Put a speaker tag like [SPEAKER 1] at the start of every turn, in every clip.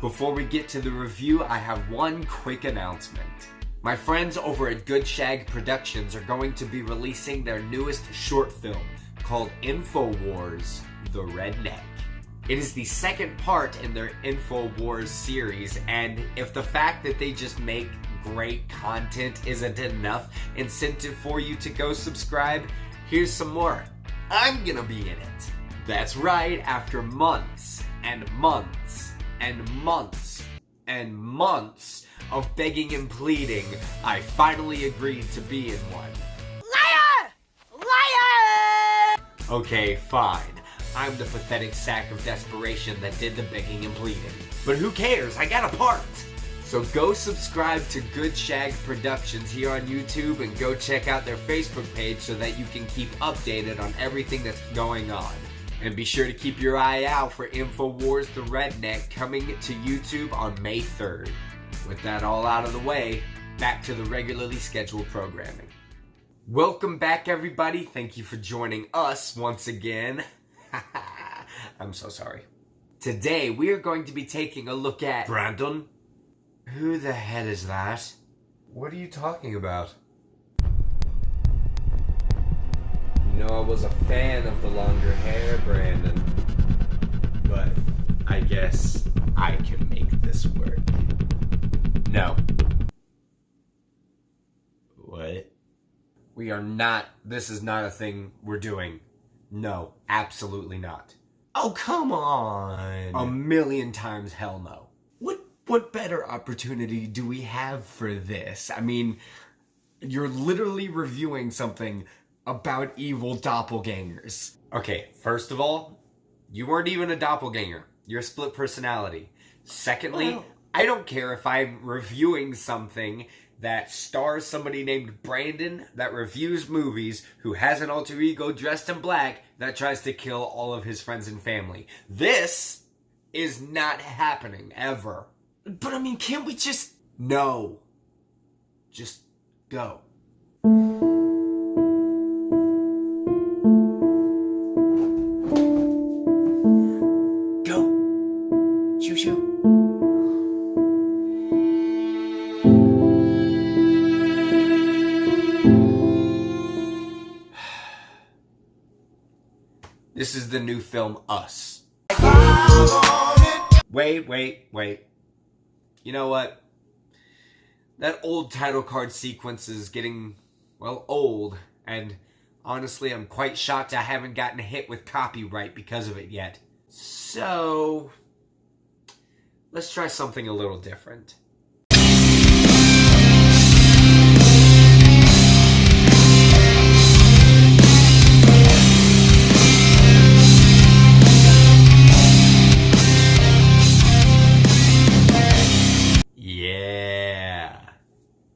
[SPEAKER 1] Before we get to the review, I have one quick announcement. My friends over at Good Shag Productions are going to be releasing their newest short film called InfoWars: The Redneck. It is the second part in their InfoWars series, and if the fact that they just make great content isn't enough incentive for you to go subscribe, here's some more. I'm gonna be in it. That's right, after months and months and months and months of begging and pleading, I finally agreed to be in one.
[SPEAKER 2] Liar! Liar!
[SPEAKER 1] Okay, fine. I'm the pathetic sack of desperation that did the begging and pleading. But who cares? I got a part! So go subscribe to Good Shag Productions here on YouTube and go check out their Facebook page so that you can keep updated on everything that's going on. And be sure to keep your eye out for InfoWars: The Redneck coming to YouTube on May 3rd. With that all out of the way, back to the regularly scheduled programming. Welcome back, everybody. Thank you for joining us once again. I'm so sorry. Today, we are going to be taking a look at... Brandon? Who the hell is that? What are you talking about? You know, I was a fan of the longer hair, Brandon. But I guess I can make this work. No. What? We are not... This is not a thing we're doing. No, absolutely not. Oh, come on. A million times hell no. What better opportunity do we have for this? I mean, you're literally reviewing something about evil doppelgangers. Okay, first of all, you weren't even a doppelganger. You're a split personality. Secondly, I don't care if I'm reviewing something that stars somebody named Brandon that reviews movies who has an alter ego dressed in black that tries to kill all of his friends and family. This is not happening, ever. But I mean, can't we just... No. Just go. Go. Shoo-shoo. This is the new film, Us. Wait. You know what? That old title card sequence is getting, well, old. And honestly, I'm quite shocked I haven't gotten hit with copyright because of it yet. So, let's try something a little different.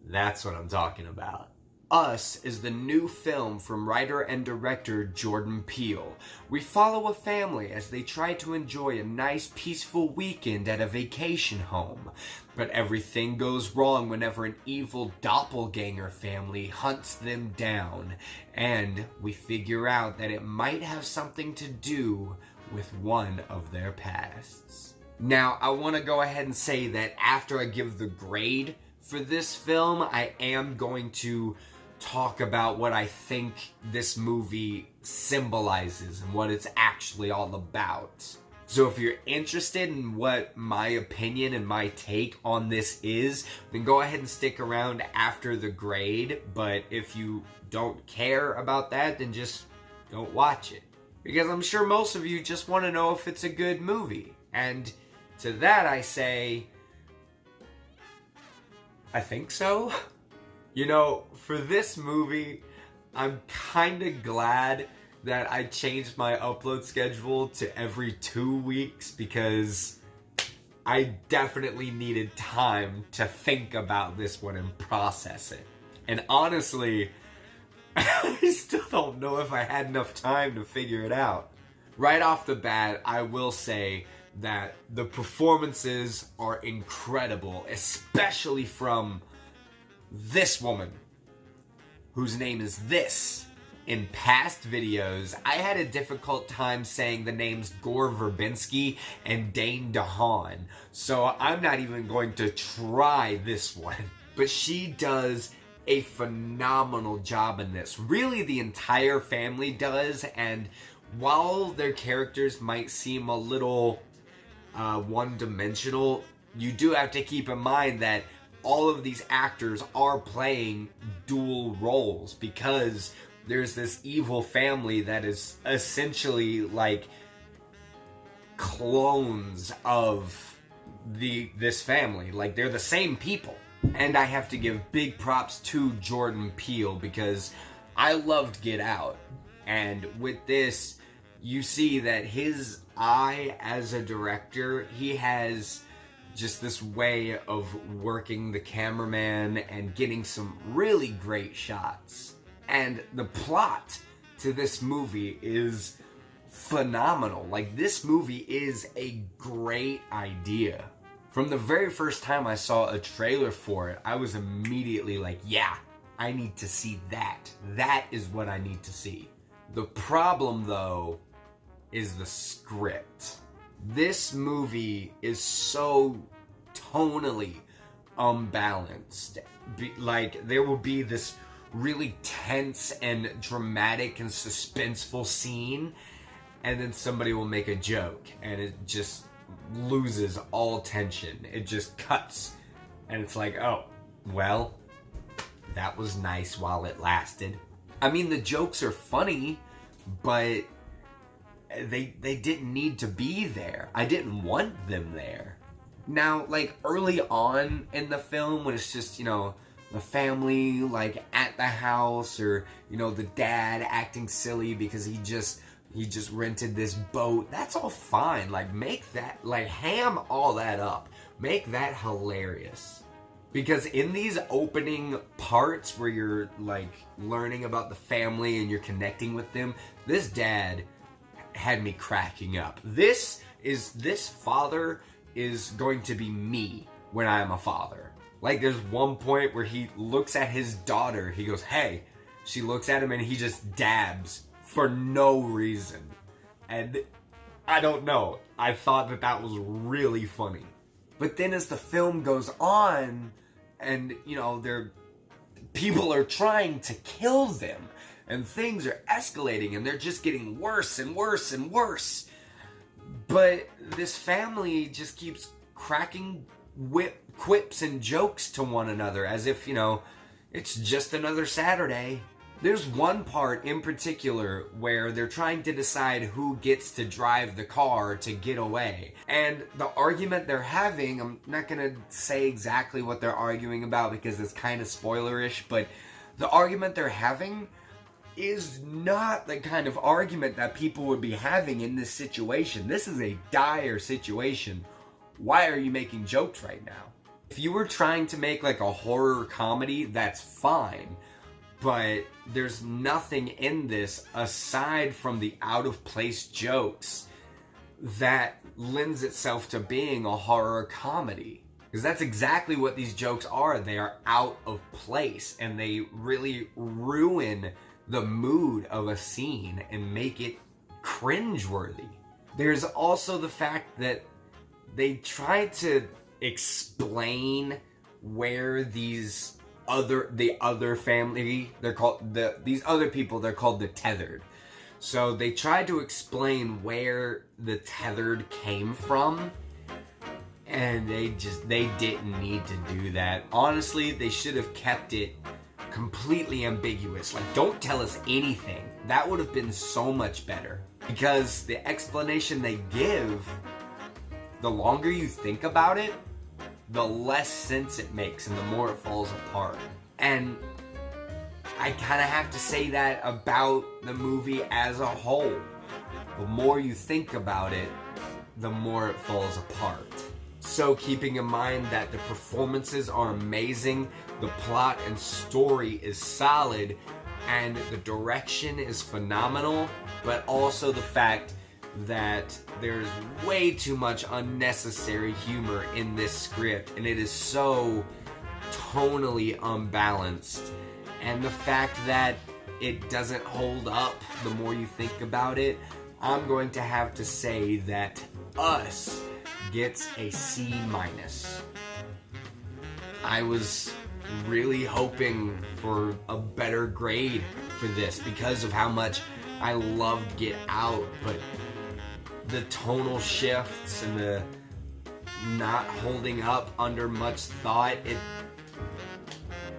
[SPEAKER 1] That's what I'm talking about. Us is the new film from writer and director Jordan Peele. We follow a family as they try to enjoy a nice peaceful weekend at a vacation home. But everything goes wrong whenever an evil doppelganger family hunts them down. And we figure out that it might have something to do with one of their pasts. Now, I want to go ahead and say that after I give the grade for this film, I am going to talk about what I think this movie symbolizes and what it's actually all about. So if you're interested in what my opinion and my take on this is, then go ahead and stick around after the grade. But if you don't care about that, then just don't watch it. Because I'm sure most of you just want to know if it's a good movie. And to that I say, I think so. You know, for this movie, I'm kinda glad that I changed my upload schedule to every 2 weeks because I definitely needed time to think about this one and process it. And honestly, I still don't know if I had enough time to figure it out. Right off the bat, I will say that the performances are incredible, especially from this woman, whose name is This. in past videos, I had a difficult time saying the names Gore Verbinski and Dane DeHaan, so I'm not even going to try this one. But she does a phenomenal job in this. Really, the entire family does, and while their characters might seem a little one-dimensional, you do have to keep in mind that all of these actors are playing dual roles, because there's this evil family that is essentially like clones of this family. Like, they're the same people. And I have to give big props to Jordan Peele, because I loved Get Out. And with this, you see that his eye as a director, he has just this way of working the cameraman and getting some really great shots. And the plot to this movie is phenomenal. Like, this movie is a great idea. From the very first time I saw a trailer for it, I was immediately like, yeah, I need to see that. That is what I need to see. The problem, though, is the script. This movie is so tonally unbalanced. Like, there will be this really tense and dramatic and suspenseful scene, and then somebody will make a joke, and it just loses all tension. It just cuts, and it's like, oh, well, that was nice while it lasted. I mean, the jokes are funny, but they didn't need to be there. I didn't want them there. Now, like, early on in the film, when it's just, you know, the family, like, at the house, or, you know, the dad acting silly because he just rented this boat, that's all fine. Like, make that, like, ham all that up. Make that hilarious. Because in these opening parts where you're, like, learning about the family and you're connecting with them, this dad had me cracking up. This father is going to be me when I am a father. Like, there's one point where he looks at his daughter, he goes, hey. She looks at him and he just dabs for no reason. And I don't know, I thought that was really funny. But then as the film goes on, and, you know, people are trying to kill them, and things are escalating, and they're just getting worse and worse and worse. But this family just keeps cracking quips and jokes to one another, as if, you know, it's just another Saturday. There's one part in particular where they're trying to decide who gets to drive the car to get away. And the argument they're having, I'm not going to say exactly what they're arguing about because it's kind of spoilerish, but the argument they're having is not the kind of argument that people would be having in this situation. This is a dire situation. Why are you making jokes right now? If you were trying to make like a horror comedy, that's fine. But there's nothing in this aside from the out-of-place jokes that lends itself to being a horror comedy. Because that's exactly what these jokes are. They are out of place, and they really ruin the mood of a scene and make it cringeworthy. There's also the fact that they try to explain where the other family, they're called these other people, they're called the tethered. So they tried to explain where the tethered came from, and they didn't need to do that. Honestly, they should have kept it completely ambiguous. Like, don't tell us anything. That would have been so much better. Because the explanation they give, the longer you think about it, the less sense it makes and the more it falls apart. And I kind of have to say that about the movie as a whole. The more you think about it, the more it falls apart. So keeping in mind that the performances are amazing, the plot and story is solid, and the direction is phenomenal, but also the fact that there's way too much unnecessary humor in this script, and it is so tonally unbalanced. And the fact that it doesn't hold up the more you think about it, I'm going to have to say that Us gets a C-. I was really hoping for a better grade for this because of how much I loved Get Out, but the tonal shifts and the not holding up under much thought,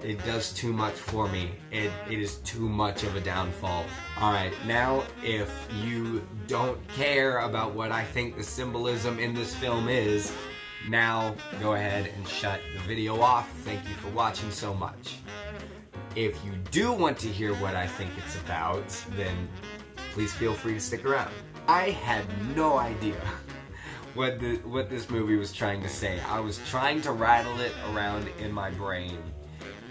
[SPEAKER 1] it does too much for me. It is too much of a downfall. Alright, now if you don't care about what I think the symbolism in this film is, now go ahead and shut the video off. Thank you for watching so much. If you do want to hear what I think it's about, then please feel free to stick around. I had no idea what this movie was trying to say. I was trying to rattle it around in my brain,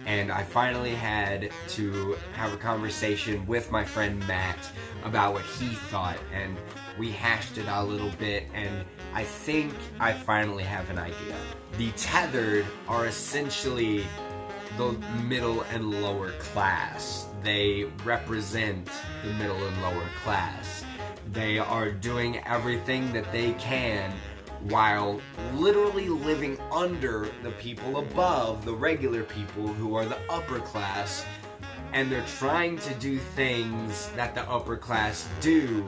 [SPEAKER 1] and I finally had to have a conversation with my friend Matt about what he thought, and we hashed it out a little bit, and I think I finally have an idea. The tethered are essentially the middle and lower class. They represent the middle and lower class. They are doing everything that they can while literally living under the people above, the regular people who are the upper class, and they're trying to do things that the upper class do,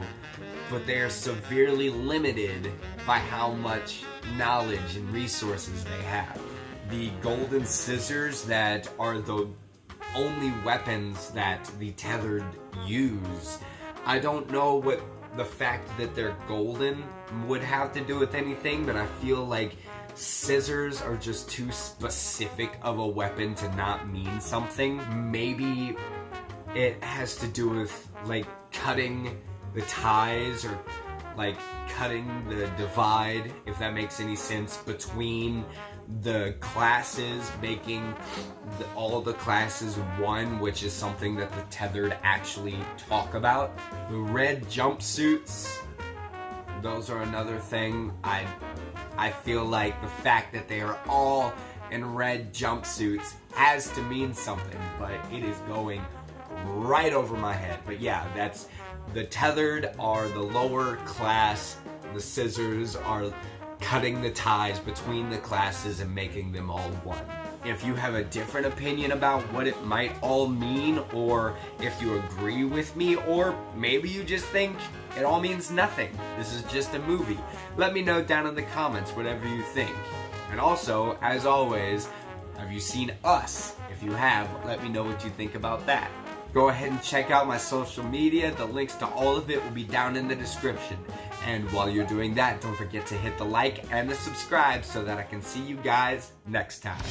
[SPEAKER 1] but they are severely limited by how much knowledge and resources they have. The golden scissors that are the only weapons that the tethered use, I don't know what the fact that they're golden would have to do with anything, but I feel like scissors are just too specific of a weapon to not mean something. Maybe it has to do with like cutting the ties or like cutting the divide, if that makes any sense, between the classes, making all the classes one, which is something that the tethered actually talk about. The red jumpsuits, those are another thing. I feel like the fact that they are all in red jumpsuits has to mean something, but it is going right over my head. But yeah, that's the tethered are the lower class, the scissors are cutting the ties between the classes and making them all one. If you have a different opinion about what it might all mean, or if you agree with me, or maybe you just think it all means nothing, this is just a movie, let me know down in the comments whatever you think. And also, as always, have you seen Us? If you have, let me know what you think about that. Go ahead and check out my social media. The links to all of it will be down in the description. And while you're doing that, don't forget to hit the like and the subscribe so that I can see you guys next time.